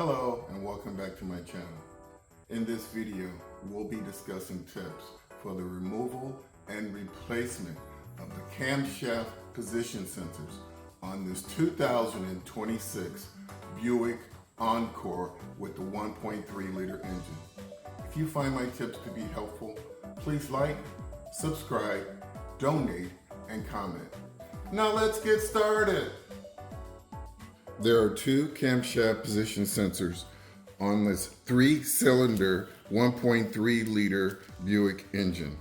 Hello and welcome back to my channel. In this video, we'll be discussing tips for the removal and replacement of the camshaft position sensors on this 2026 Buick Encore with the 1.3 liter engine. If you find my tips to be helpful, please like, subscribe, donate, and comment. Now let's get started. There are two camshaft position sensors on this 3-cylinder 1.3 liter Buick engine.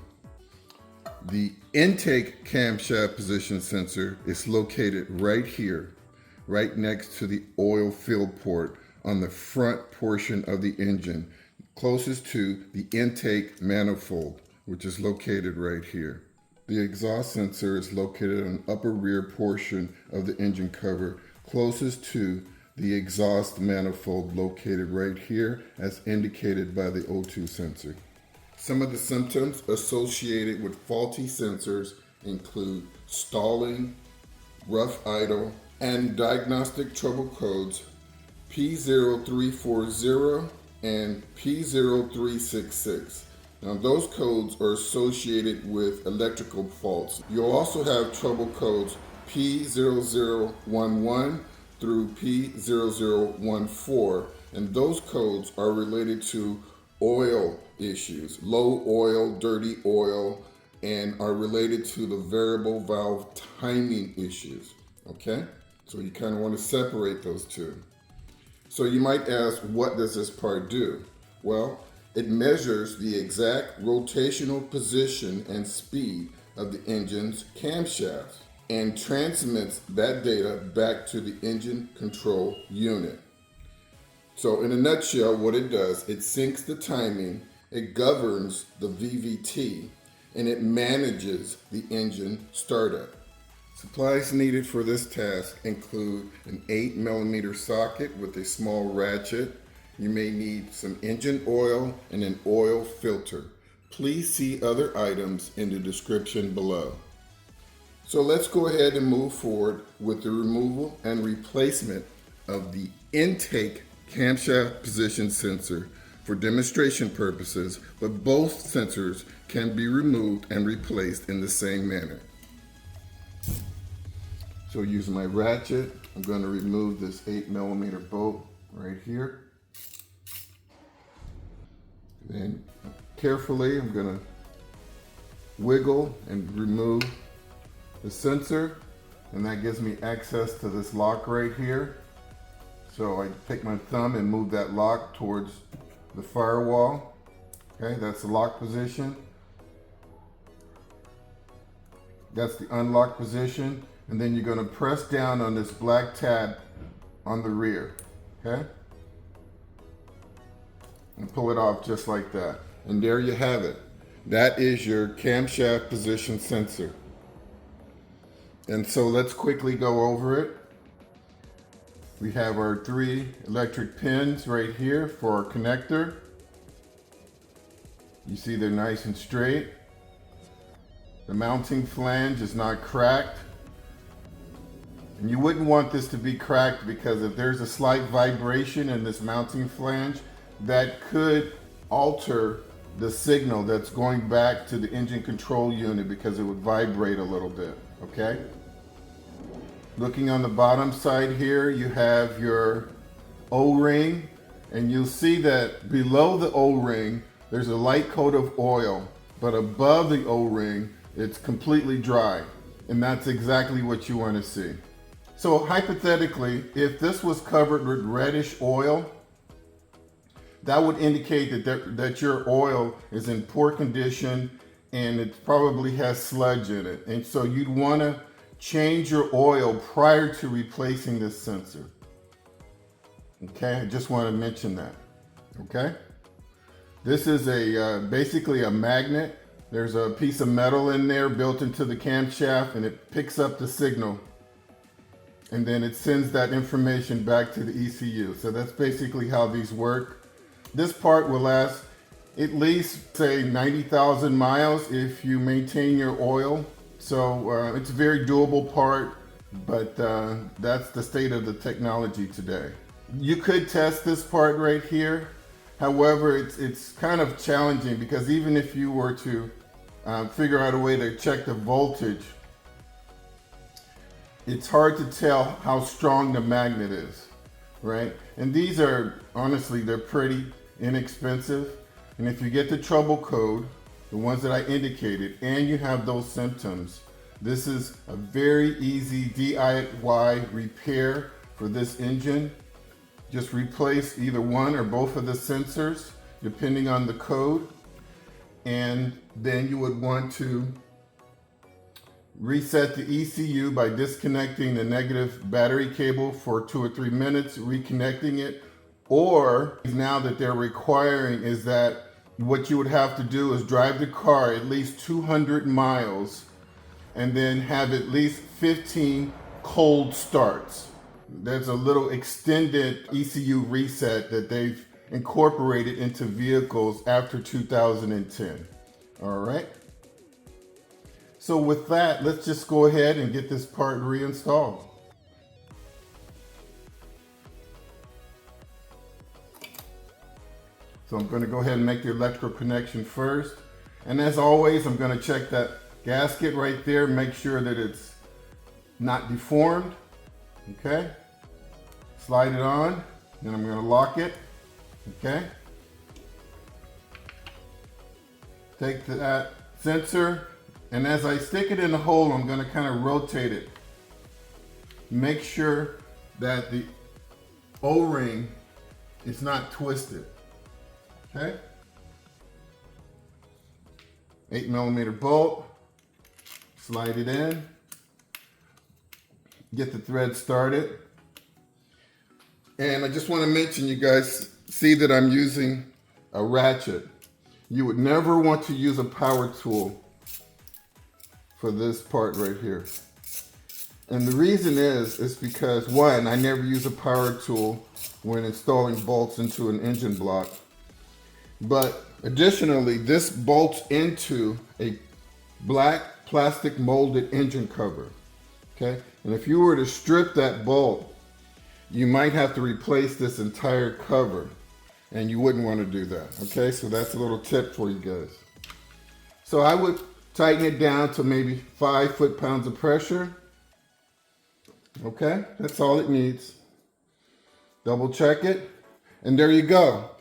The intake camshaft position sensor is located right here, right next to the oil fill port on the front portion of the engine, closest to the intake manifold, which is located right here. The exhaust sensor is located on the upper rear portion of the engine cover, closest to the exhaust manifold located right here as indicated by the O2 sensor. Some of the symptoms associated with faulty sensors include stalling, rough idle, and diagnostic trouble codes P0340 and P0366. Now those codes are associated with electrical faults. You'll also have trouble codes P0011 through P0014, and those codes are related to oil issues, low oil, dirty oil, and are related to the variable valve timing issues, okay? So you kind of want to separate those two. So you might ask, what does this part do? Well, it measures the exact rotational position and speed of the engine's camshaft and transmits that data back to the engine control unit. So in a nutshell, what it does, it syncs the timing, it governs the VVT, and it manages the engine startup. Supplies needed for this task include an 8mm socket with a small ratchet. You may need some engine oil and an oil filter. Please see other items in the description below. So let's go ahead and move forward with the removal and replacement of the intake camshaft position sensor for demonstration purposes, but both sensors can be removed and replaced in the same manner. So using my ratchet, I'm going to remove this 8mm bolt right here. Then carefully, I'm going to wiggle and remove the sensor, and that gives me access to this lock right here. So I take my thumb and move that lock towards the firewall. Okay, that's the lock position. That's the unlock position. And then you're going to press down on this black tab on the rear. Okay? And pull it off just like that. And there you have it. That is your camshaft position sensor. And so let's quickly go over it. We have our 3 electric pins right here for our connector. You see they're nice and straight. The mounting flange is not cracked. And you wouldn't want this to be cracked because if there's a slight vibration in this mounting flange, that could alter the signal that's going back to the engine control unit because it would vibrate a little bit, okay? Looking on the bottom side here, you have your O-ring, and you'll see that below the O-ring, there's a light coat of oil, but above the O-ring, it's completely dry, and that's exactly what you want to see. So hypothetically, if this was covered with reddish oil, that would indicate that your oil is in poor condition and it probably has sludge in it. And so you'd want to change your oil prior to replacing this sensor. Okay, I just want to mention that. Okay, this is basically a magnet. There's a piece of metal in there built into the camshaft, and it picks up the signal, and then it sends that information back to the ECU. So that's basically how these work. This part will last at least, say, 90,000 miles if you maintain your oil. So it's a very doable part, but that's the state of the technology today. You could test this part right here. However, it's kind of challenging because even if you were to figure out a way to check the voltage, it's hard to tell how strong the magnet is, right? And these are, honestly, they're pretty inexpensive. And if you get the trouble code, the ones that I indicated, and you have those symptoms, this is a very easy DIY repair for this engine. Just replace either one or both of the sensors, depending on the code. And then you would want to reset the ECU by disconnecting the negative battery cable for 2 or 3 minutes, reconnecting it. Or now that they're requiring is that what you would have to do is drive the car at least 200 miles and then have at least 15 cold starts. There's a little extended ECU reset that they've incorporated into vehicles after 2010. All right. So with that, let's just go ahead and get this part reinstalled. So I'm going to go ahead and make the electrical connection first. And as always, I'm going to check that gasket right there, make sure that it's not deformed. Okay. Slide it on, then I'm going to lock it. Okay. Take that sensor, and as I stick it in the hole, I'm going to kind of rotate it. Make sure that the O-ring is not twisted. Okay. 8mm bolt. Slide it in. Get the thread started. And I just want to mention, you guys see that I'm using a ratchet. You would never want to use a power tool for this part right here. And the reason is because one, I never use a power tool when installing bolts into an engine block. But additionally, this bolts into a black plastic molded engine cover. Okay, and if you were to strip that bolt, you might have to replace this entire cover, and you wouldn't want to do that. Okay, so that's a little tip for you guys. So I would tighten it down to maybe 5 foot-pounds of pressure. Okay, that's all it needs. Double check it, and there you go.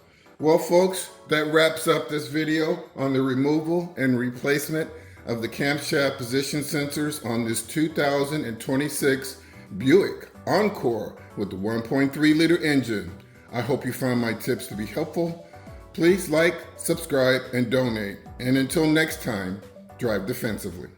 Well, folks, that wraps up this video on the removal and replacement of the camshaft position sensors on this 2026 Buick Encore with the 1.3 liter engine. I hope you found my tips to be helpful. Please like, subscribe, and donate. And until next time, drive defensively.